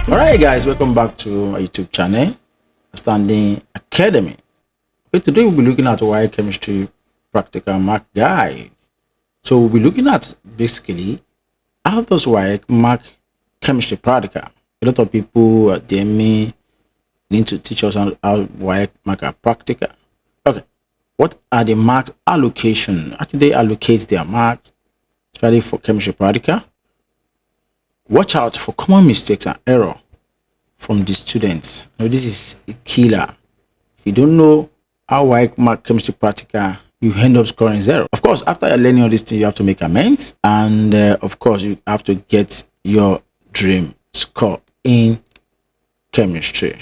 Alright guys, welcome back to my YouTube channel, Standing Academy. Okay, today we'll be looking at WAEC Chemistry Practical Mark Guide. So we'll be looking at basically how does WAEC mark chemistry practical. A lot of people DM me need to teach us how WAEC mark a practical. Okay, what are the marks allocation? How do they allocate their marks, especially for chemistry practical? Watch out for common mistakes and error from the students. Now, this is a killer. If you don't know how WAEC mark chemistry practical, you end up scoring 0. Of course, after learning all these things, you have to make amends, and of course, you have to get your dream score in chemistry.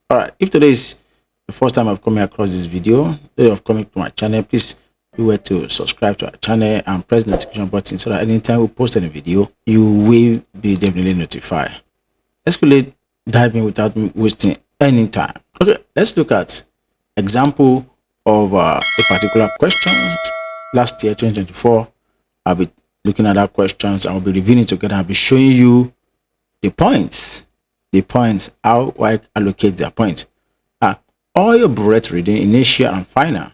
All right. If today is the first time I've come across this video, of coming to my channel, please beware to subscribe to our channel and press the notification button so that anytime we post any video, you will be definitely notified. Let's quickly dive in without wasting any time. Okay, let's look at example of a particular question. Last year, 2024, I'll be looking at that questions. I'll be reviewing together. I'll be showing you the points, how I allocate their points. All your bullet reading, initial and final,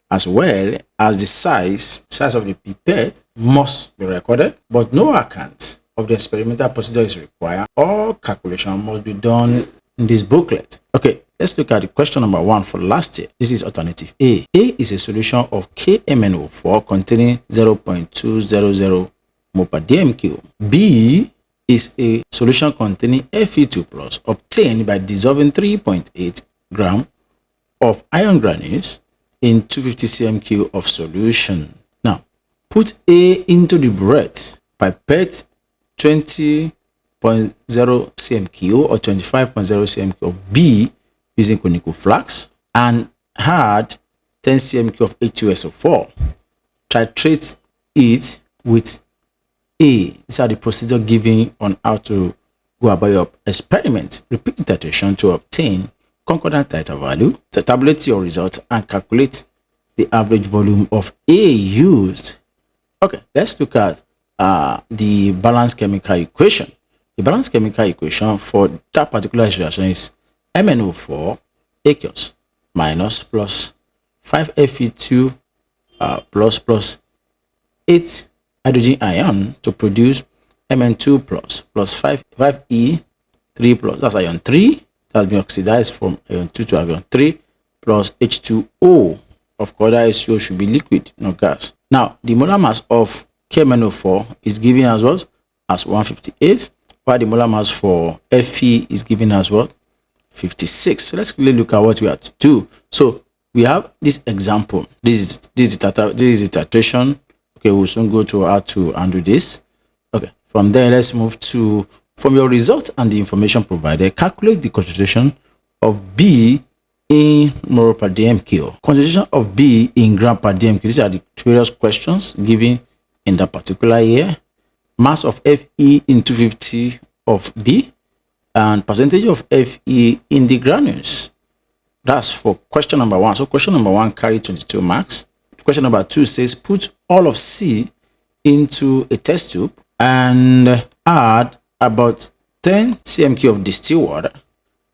as well as the size of the pipette must be recorded, but no account of the experimental procedure is required. All calculation must be done in this booklet. Okay, let's look at the question number 1 for last year. This is alternative A. A is a solution of KMnO4 containing 0.200 mol per dmq. B is a solution containing Fe2+ obtained by dissolving 3.8 gram of iron granules in 250 cm³ of solution. Now, put A into the burette, pipette 20.0 cm³ or 25.0 cm³ of B using conical flask and add 10 cm³ of H2SO4. Titrate it with A. These are the procedure given on how to go about your experiment. Repeat the titration to obtain concordant titer value, tabulate your result, and calculate the average volume of A used. Okay, let's look at the balanced chemical equation. The balanced chemical equation for that particular situation is MnO4 aqueous minus plus 5 Fe2 plus 8 hydrogen ion to produce Mn2 plus 5E3 plus, that's ion 3. That has been oxidized from ion 2 to ion 3 plus H2O. Of course, that H2O should be liquid, not gas. Now, the molar mass of KMnO4 is given as what? As 158, while the molar mass for Fe is given as what? 56. So let's quickly look at what we have to do. So we have this example. This is the titration. Okay, we'll soon go to how to handle this. Okay, from there, let's move to, from your result and the information provided, calculate the concentration of B in mol per dmq. Concentration of B in gram per dmq. These are the various questions given in that particular year. Mass of Fe in 250 of B and percentage of Fe in the granules. That's for question number 1. So question number 1 carried 22 marks. Question number 2 says put all of C into a test tube and add about 10 cm³ of distilled water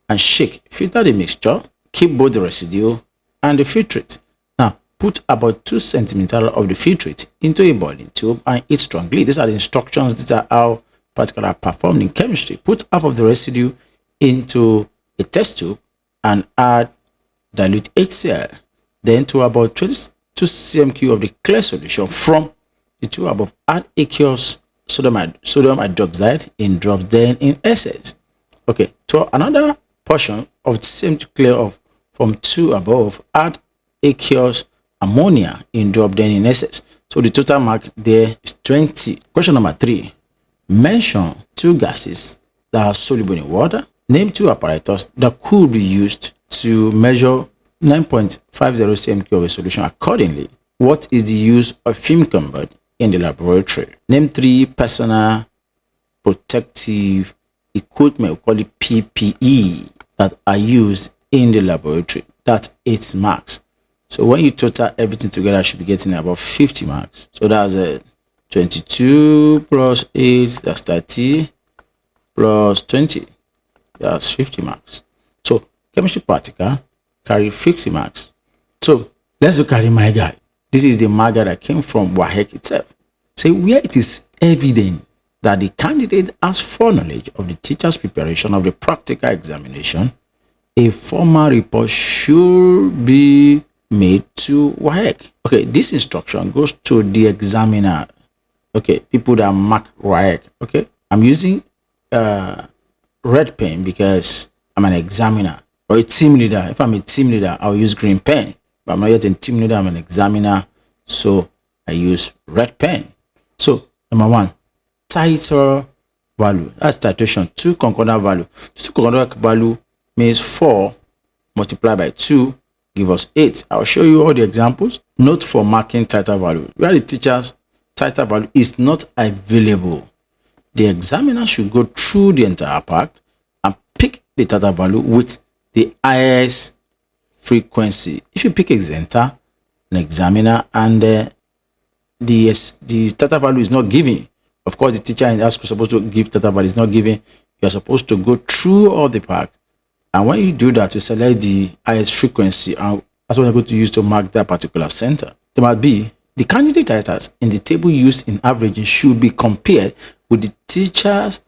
and shake. Filter the mixture. Keep both the residue and the filtrate. Now, put about 2 cm of the filtrate into a boiling tube and heat strongly. These are the instructions. These are how practical are performed in chemistry. Put half of the residue into a test tube and add dilute HCl. Then to about 22 cm³ of the clear solution from the two above. Add aqueous sodium hydroxide in drops, then in excess. Okay, to another portion of the same clear of from 2 above, add aqueous ammonia in drop, then in excess. So the total mark there is 20. Question number 3. Mention 2 gases that are soluble in water. Name 2 apparatus that could be used to measure 9.50 cm³ of a solution accordingly. What is the use of film convert in the laboratory? Name 3 personal protective equipment, we call it PPE, that are used in the laboratory. That's 8 marks. So when you total everything together, I should be getting about 50 marks. So that's 22 plus 8, that's 30, plus 20, that's 50 marks. So chemistry practical carry 50 marks. So let's look at the my guide. This is the my guide that came from WAEC itself. So where it is evident that the candidate has foreknowledge of the teacher's preparation of the practical examination, a formal report should be made to WAEC. Okay, this instruction goes to the examiner. Okay, people that mark WAEC. Okay, I'm using red pen because I'm an examiner or a team leader. If I'm a team leader, I'll use green pen. But I'm not yet a team leader, I'm an examiner, so I use red pen. So number one, title value. That's titration. Two concordant value. Two concordant value means 4 multiplied by 2 give us 8. I'll show you all the examples. Note for marking title value. Where the teacher's title value is not available, the examiner should go through the entire part and pick the title value with the highest frequency. If you pick exenter, an examiner, and the title value is not given, of course the teacher is supposed to give title value, is not given, you're supposed to go through all the parts, and when you do that, you select the highest frequency, and that's what you're going to use to mark that particular center. Number B, the candidate titles in the table used in averaging should be compared with the teacher's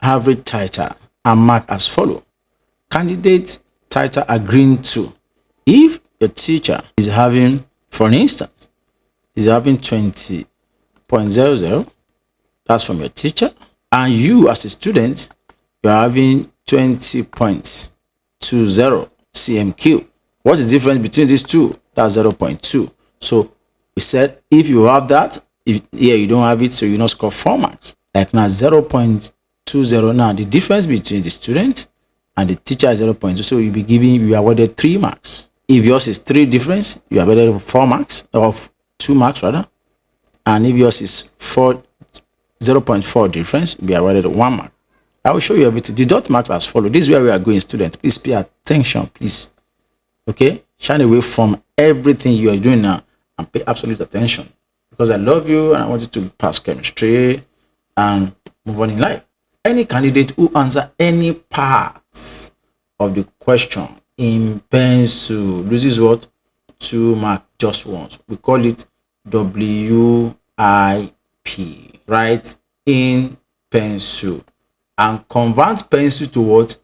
average title and marked as follow. Candidate title agreeing to. If your teacher is having, for instance, is having 20.00, that's from your teacher, and you as a student, you are having 20.20 CMQ. What's the difference between these two? That's 0.2. So we said if you have that, if here you don't have it, so you not score 4 marks. Like now 0.20. Now the difference between the student and the teacher is 0.2, so you'll be giving, you are awarded 3 marks. If yours is 3 difference, you are awarded 4 marks, of 2 marks rather. And if yours is 0.4 difference, you'll be awarded 1 mark. I will show you everything. The dot marks as follow. This is where we are going, students. Please pay attention, please. Okay, shine away from everything you are doing now and pay absolute attention, because I love you and I want you to pass chemistry and move on in life. Any candidate who answer any parts of the question in pencil loses what? 2 marks just once. We call it WIP. Write in pencil and convert pencil to what?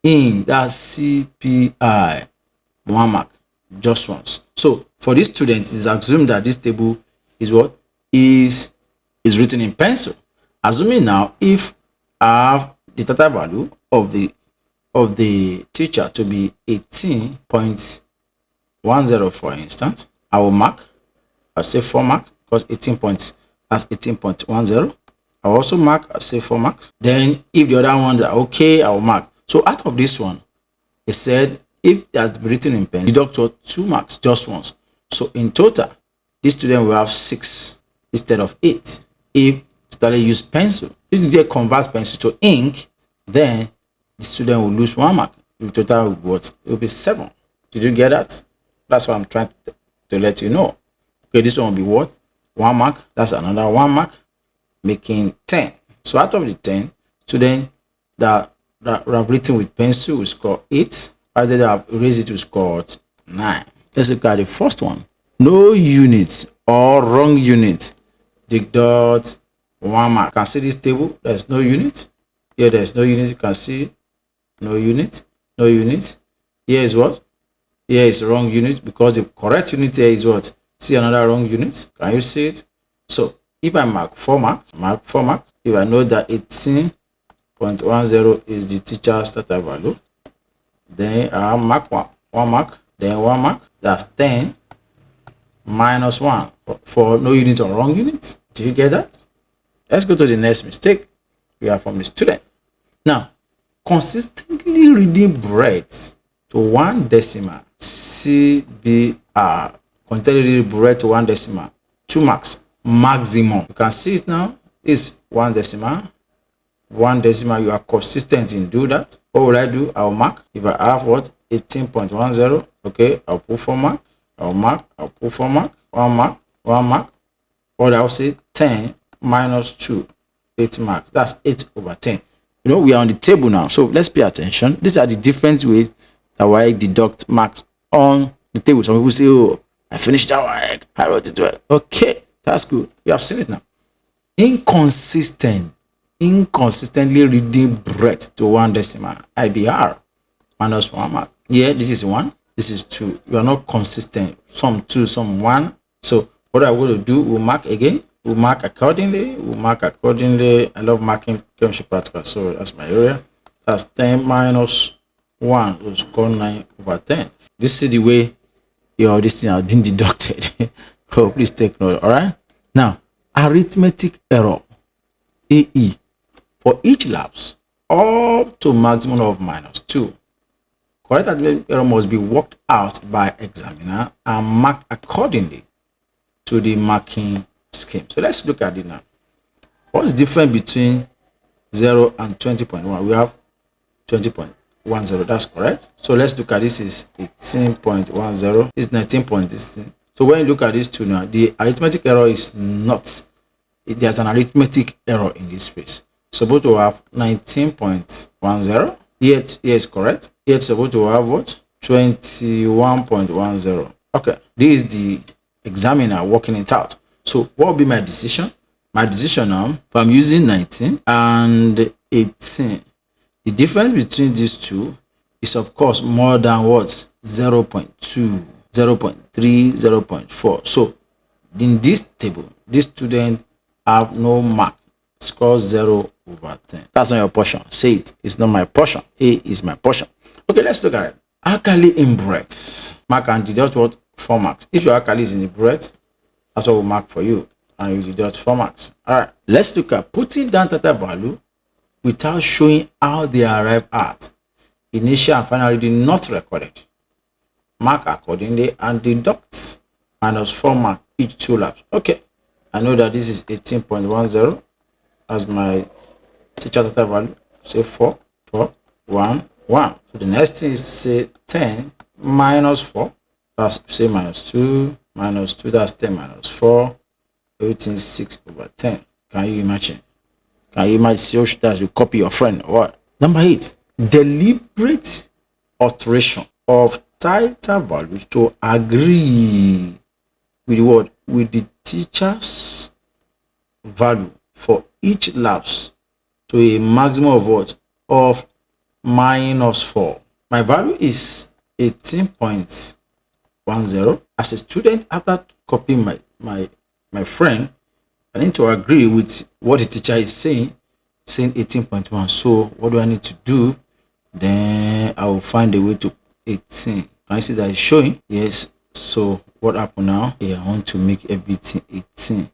In. That's CPI. 1 mark just once. So for this student, it's assumed that this table is what? Is written in pencil. Assuming now, if I have the total value of the teacher to be 18.10, for instance, I will mark. I'll say 4 marks because 18 points, that's 18.10. I'll also mark. I'll say 4 marks. Then if the other ones are okay, I will mark. So out of this one, it said if that's written in pen, deduct 2 marks just once. So in total, this student will have 6 instead of 8 if totally use pencil. If you get convert pencil to ink, then the student will lose 1 mark. The total will be what? It will be 7. Did you get that? That's what I'm trying to let you know. Okay, this one will be what? 1 mark. That's another 1 mark, making 10. So out of the 10, student that have written with pencil will score 8. As they have erased it to score 9. Let's look at the first one. No unit or wrong unit. Deduct 1 mark. You can see this table. There's no unit. Here there's no unit. You can see no unit. No unit. Here is what? Here is wrong unit, because the correct unit here is what? See another wrong unit. Can you see it? So if I mark 4 marks, mark 4 marks. If I know that 18.10 is the teacher's total value, then I'll mark 1 mark, then 1 mark. That's 10 minus 1 for no unit or wrong unit. Do you get that? Let's go to the next mistake. We are from the student. Now, consistently reading breadth to 1 decimal, CBR. Consistently reading breadth to 1 decimal, 2 marks maximum. You can see it now. It's 1 decimal. 1 decimal. You are consistent in do that. What will I do? I'll mark. If I have what? 18.10. Okay, I'll put 4 mark. I'll mark. I'll put 4 mark. 1 mark. 1 mark. Or I'll say 10 minus 2, 8 marks. That's 8 over 10. You know, we are on the table now, so let's pay attention. These are the different ways that WAEC deduct marks on the table. Some people say, oh, I finished that WAEC, I wrote it well. Okay, that's good. You have seen it now. Inconsistently reading breadth to 1 decimal, IBR, minus 1 mark. Here, this is 1, this is 2. You are not consistent. Some 2, some 1. So what I want to do, we'll mark again. We'll mark accordingly. I love marking chemistry practical, so that's my area. That's 10 minus 1, which is called 9 over 10. This is the way this thing has been deducted. Oh, please take note. All right. Now, arithmetic error, AE, for each lapse up to maximum of minus 2. Correct arithmetic error must be worked out by examiner and marked accordingly to the marking scheme. So let's look at it now. What's different between 0 and 20.1? We have 20.10. That's correct. So let's look at this is 18.10. It's 19.16. So when you look at these two now, the arithmetic error is not. There's an arithmetic error in this space. Supposed to have 19.10. Here is correct. Here it's supposed to have what? 21.10. Okay. This is the examiner working it out. So what will be my decision? My decision now, if I'm using 19 and 18, the difference between these two is of course more than what? 0.2, 0.3, 0.4. So in this table, this student have no mark. Score 0 over 10. That's not your portion. Say it. It's not my portion. A is my portion. Okay, let's look at it. Alkali in breadth. Mark and deduct what? 4 marks. If your alkali is in the breadth, that's what we'll mark for you. And you deduct 4 marks. Alright. Let's look at putting down theta value without showing how they arrive at. Initial and final reading not recorded. Mark accordingly and deduct minus 4 marks each 2 laps. Okay. I know that this is 18.10 as my teacher theta value. Say 4, 4, 1, 1. So the next thing is to say 10 minus 4. That's say minus 2, minus 2. That's 10 minus 4. Everything 6 over 10. Can you imagine? Can you imagine? See that you copy your friend or what? Number 8. Deliberate alteration of theta values to agree with the word with the teacher's value for each lapse to a maximum of what? Of minus 4. My value is 18.10. As a student, after copying my friend, I need to agree with what the teacher is saying 18.1. So what do I need to do? Then I will find a way to 18. Can you see that it's showing? Yes. So what happened now? Yeah, I want to make everything 18.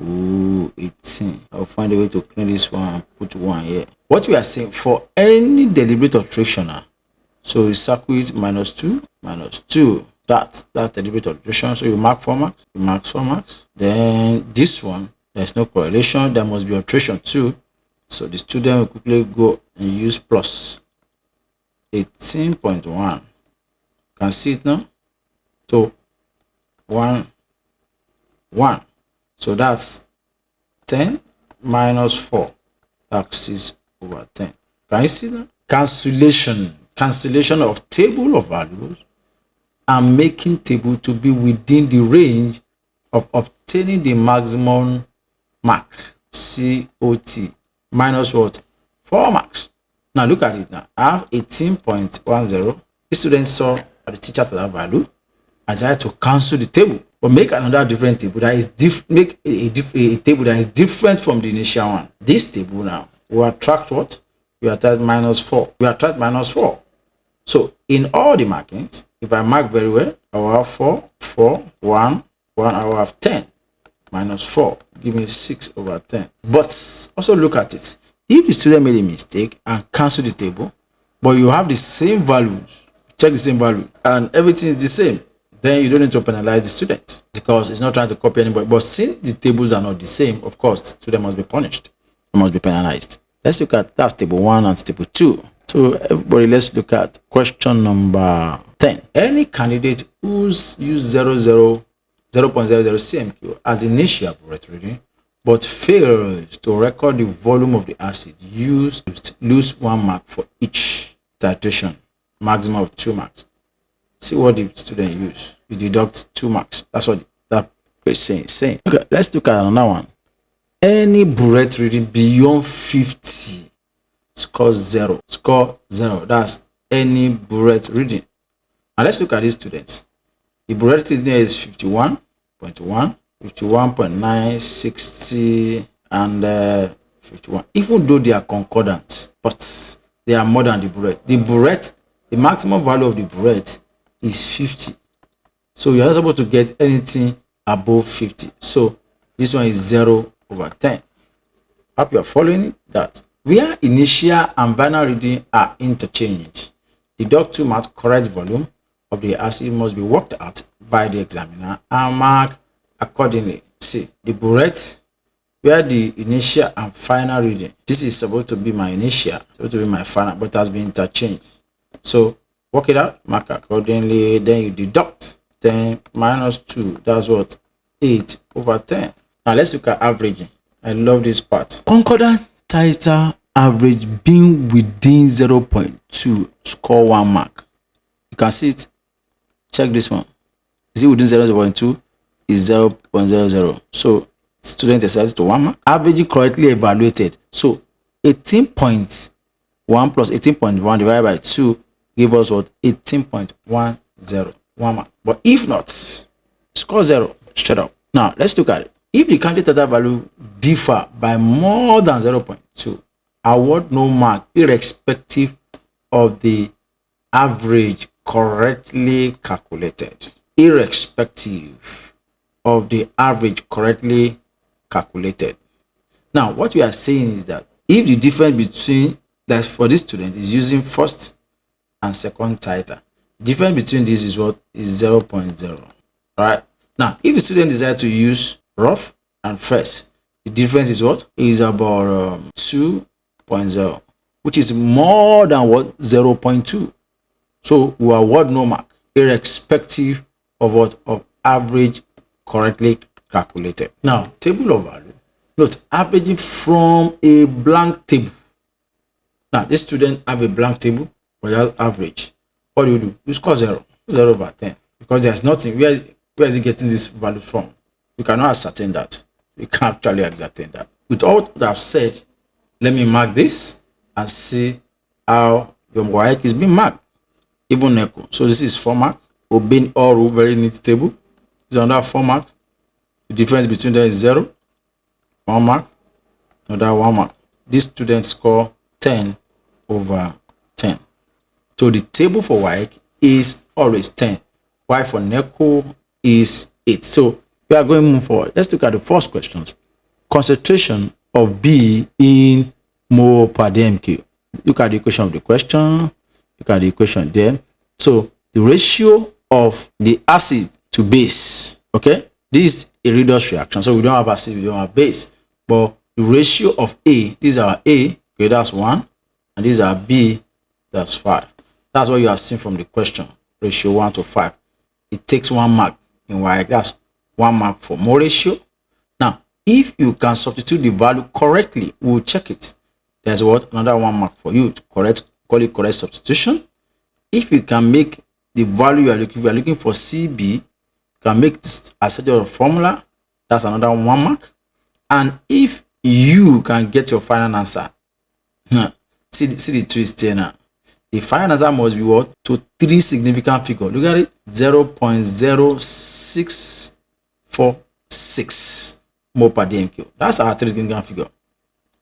Ooh, 18. I'll find a way to clean this one and put 1 here. What we are saying for any deliberate alteration, so you circle it minus 2, minus 2. That's deliberate alteration. So you mark 4 marks, you mark 4 marks. Then this one, there's no correlation. There must be alteration too. So the student will quickly go and use plus 18.1. Can see it now? So 1, 1. So that's 10 minus 4. That's 6 over 10. Can you see that? Cancellation of table of values and making table to be within the range of obtaining the maximum mark, COT, minus what? 4 marks. Now look at it now. I have 18.10. The student saw the teacher to that value. I decided to cancel the table, but make another different table that is make a table that is different from the initial one. This table now will attract what? We attract minus 4. We attract minus 4. So in all the markings, if I mark very well, I will have 4, 4, 1, 1. I will have 10 minus 4. Give me 6 over 10. But also look at it. If the student made a mistake and cancel the table, but you have the same values, check the same value, and everything is the same, then you don't need to penalize the student because it's not trying to copy anybody. But since the tables are not the same, of course, the student must be punished. It must be penalized. Let's look at that's table 1 and table 2. So everybody, let's look at question number 10. Any candidate who's used 0.00 CMQ as initial breadth reading but fails to record the volume of the acid used, lose 1 mark for each titration, maximum of 2 marks. See what the student used. You deduct 2 marks. That's what that question is saying. Okay, let's look at another one. Any burette reading beyond 50 score 0. Score 0. That's any burette reading. Now let's look at these students. The burette reading is 51.1, 51.9, 60, and 51. Even though they are concordant, but they are more than the burette. The burette, the maximum value of the burette is 50. So you are not supposed to get anything above 50. So this one is 0/10. Hope you are following that. Where initial and final reading are interchanged, deduct 2 marks. Correct volume of the acid must be worked out by the examiner and marked accordingly. See, the burette, where the initial and final reading, this is supposed to be my initial, supposed to be my final, but has been interchanged. So work it out, mark accordingly, then you deduct 10 minus 2. That's what? 8/10. Now let's look at averaging. I love this part. Concordant titer average being within 0.2 score 1 mark. You can see it. Check this one. Is it within 0.2? Is 0.00. So student is set to 1 mark. Averaging correctly evaluated. So 18.1 plus 18.1 divided by 2 give us what? 18.10. 1 mark. But if not, score 0 straight up. Now let's look at it. If the candidate titer value differ by more than 0.2, award no mark irrespective of the average correctly calculated. Irrespective of the average correctly calculated. Now what we are saying is that if the difference between that for this student is using first and second titer, the difference between this is what? Is 0.0. Right? Now if the student desires to use rough and first, the difference is what? Is about 2.0, which is more than what? 0.2. So we award no mark irrespective of what? Of average correctly calculated. Now table of value. Note averaging from a blank table. Now this student have a blank table, but that's average. What do? You score 0/10, because there's nothing. Where is he getting this value from? We cannot ascertain that. We can't actually ascertain that. With all that I've said, let me mark this and see how your WAEC is being marked. Even Neco. So this is 4 mark. Obeying all rule, very neat table. This is another 4 mark. The difference between them is 0. 1 mark. Another 1 mark. This student score 10/10. So the table for WAEC is always 10. Why for Neco is 8. So we are going to move forward. Let's look at the first questions. Concentration of B in mole per dmq. Look at the equation of the question. Look at the equation there. So the ratio of the acid to base. Okay, this is a redox reaction. So we don't have acid, we don't have base. But the ratio of A, these are A, okay, that's 1, and these are B, that's 5. That's what you are seeing from the question. Ratio 1:5. It takes 1 mark in WAEC. That's 1 mark for mole ratio. Now, if you can substitute the value correctly, we'll check it. There's what? Another 1 mark for you to correct, call it correct substitution. If you can make the value you are looking for CB, you can make this as a formula. That's another 1 mark. And if you can get your final answer, see the twist here now. The final answer must be what? To 3 significant figures. Look at it. 0.0646 mole per dmq. That's our 3 significant figure.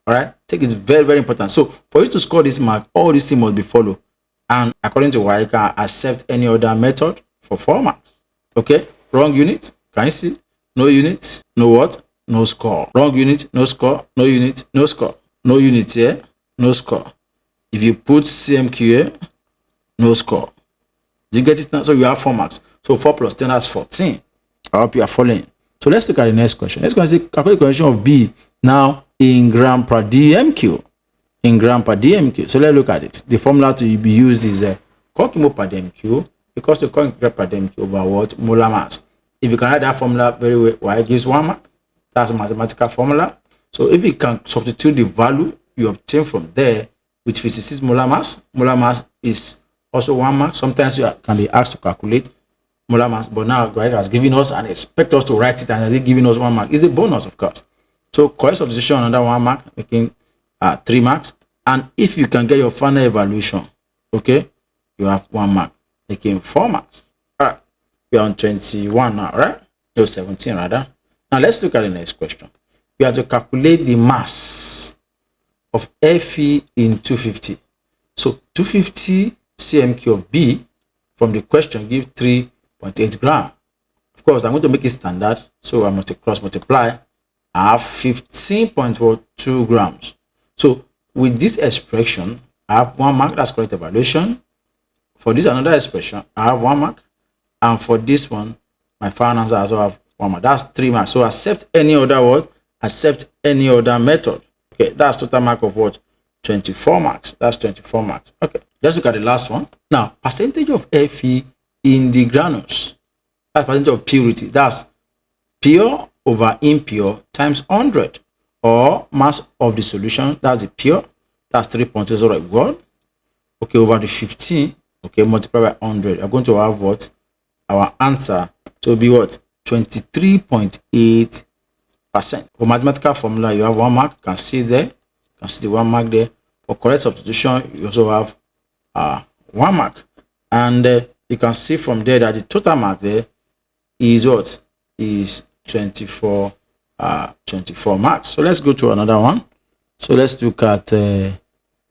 All right. Take it very, very important. So for you to score this mark, all these things must be followed. And according to WAEC, you can accept any other method for 4 marks. Okay. Wrong unit. Can you see? No unit. No what? No score. Wrong unit. No score. No unit. No score. No unit here. No score. If you put CMQ here, no score. Do you get it now? So you have 4 marks. So 4 plus 10, that's 14. I hope you are following. So let's look at the next question. Let's go and say calculate the concentration of B now in gram per dmq. In gram per dmq. So let's look at it. The formula to be used is mole per dmq equals to gram per dmq over what? Molar mass. If you can write that formula very well, why it gives 1 mark. That's a mathematical formula. So if you can substitute the value you obtain from there with 56 molar mass is also 1 mark. Sometimes you can be asked to calculate molar mass, but now Greg has given us and expect us to write it, and has giving us 1 mark. It's the bonus, of course. So correct substitution another 1 mark, making 3 marks. And if you can get your final evaluation, okay, you have 1 mark, making 4 marks. All right, we are on 21 now, right? No, 17 rather. Now let's look at the next question. We have to calculate the mass of Fe in 250. So 250 cm³ of B from the question give 3.8 gram. Of course, I'm going to make it standard, so I'm going to cross multiply. I have 15.2 grams. So with this expression, I have 1 mark. That's correct evaluation. For this another expression, I have 1 mark, and for this one, my final answer also have 1 mark. That's 3 marks. So accept any other word, accept any other method. Okay, that's total mark of what? 24 marks. That's 24 marks. Okay, let's look at the last one. Now, percentage of Fe in the granules. That's percentage of purity. That's pure over impure times 100, or mass of the solution. That's the pure. That's 3.20 equal. Okay, over the 15. Okay, multiply by 100. We're going to have what? Our answer to be what? 23.8%. For mathematical formula, you have 1 mark. You can see there. You can see the 1 mark there. For correct substitution, you also have 1 mark. And you can see from there that the total mark there is what? Is 24 marks. So let's go to another one. So let's look at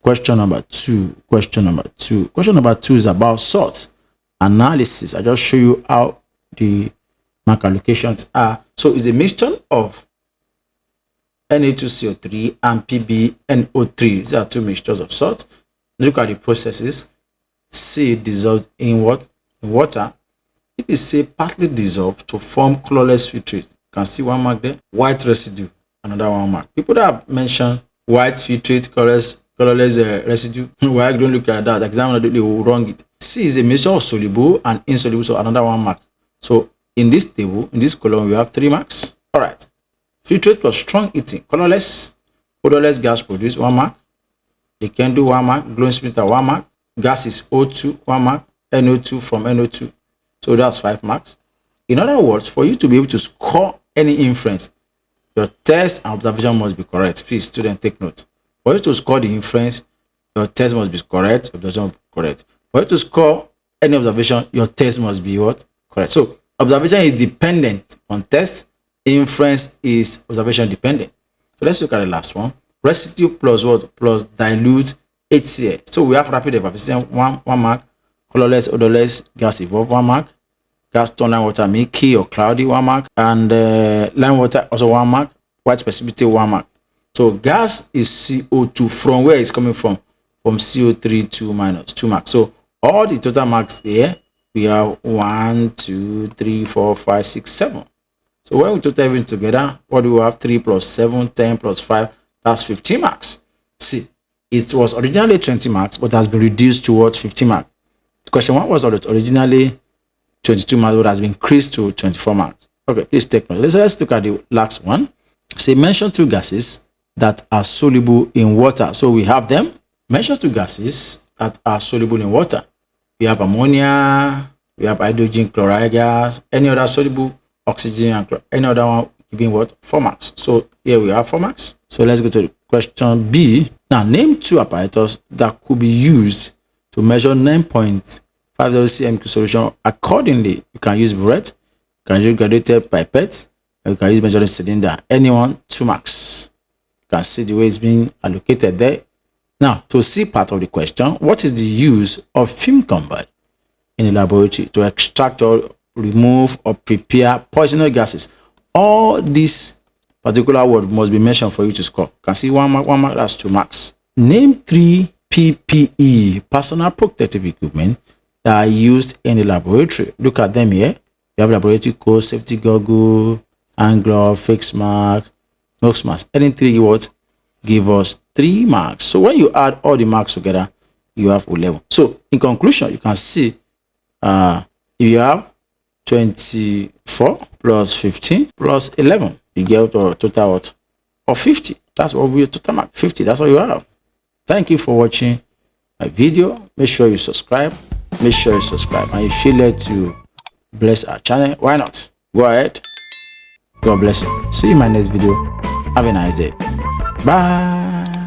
question number 2. Question number 2 is about salt analysis. I just show you how the mark allocations are. So it's a mixture of Na2CO3 and PbNO3. These are 2 mixtures of salt. Look at the processes. C dissolved in what? In water. If you say partly dissolved to form colorless filtrate, you can see 1 mark there. White residue, another 1 mark. People that have mentioned white filtrate, colorless residue, why don't look at that? The examiner they will wrong it. C is a mixture of soluble and insoluble, so another 1 mark. So in this table, in this column, we have 3 marks. All right. Filtrate plus strong heating, colorless, odorless gas produced, 1 mark. They can do 1 mark. Glowing splitter, 1 mark. Gas is O2, 1 mark. NO2 from NO2. So that's 5 marks. In other words, for you to be able to score any inference, your test and observation must be correct. Please, student, take note. For you to score the inference, your test must be correct, observation must be correct. For you to score any observation, your test must be what? Correct. So observation is dependent on test. Inference is observation dependent. So let's look at the last one. Residue plus what? Plus dilute HCl. So we have rapid evaporation, 1 mark. Colorless, odorless gas evolve, 1 mark. Gas turn lime water milky or cloudy, 1 mark. And lime water also 1 mark. White precipitate, 1 mark. So gas is CO2. From where it's coming from? From CO3 to minus 2 marks. So all the total marks here, we have 1, 2, 3, 4, 5, 6, 7. So when we total everything together, what do we have? 3 plus 7, 10 plus 5, that's 15 marks. See, it was originally 20 marks, but has been reduced towards 15 marks. Question 1 was originally 22 marks, but has been increased to 24 marks. Okay, please take note. Let's look at the last one. Say mention 2 gases that are soluble in water. So we have them. Mention 2 gases that are soluble in water. We have ammonia, we have hydrogen chloride gas, any other soluble oxygen and chloride, any other one giving what? 4 marks. So here we have 4 marks. So let's go to question B. Now name 2 apparatus that could be used to measure 9.50 cm³ solution accordingly. You can use burette, you can use graduated pipette, or you can use measuring cylinder. Anyone, 2 marks. You can see the way it's being allocated there. Now, to see part of the question, what is the use of fume combat in the laboratory to extract or remove or prepare poisonous gases? All these particular word must be mentioned for you to score. You can see 1 mark, that's 2 marks. Name 3 PPE, personal protective equipment, that are used in the laboratory. Look at them here. You have laboratory coat, safety goggle, hand glove, face mask, nose mask. Any 3 what? Give us 3 marks. So when you add all the marks together, you have 11. So in conclusion, you can see if you have 24 plus 15 plus 11. you get a total of 50. That's what we total mark 50. That's what you have. Thank you for watching my video. Make sure you subscribe. And if you feel led to bless our channel, why not? Go ahead. God bless you. See you in my next video. Have a nice day. Bye.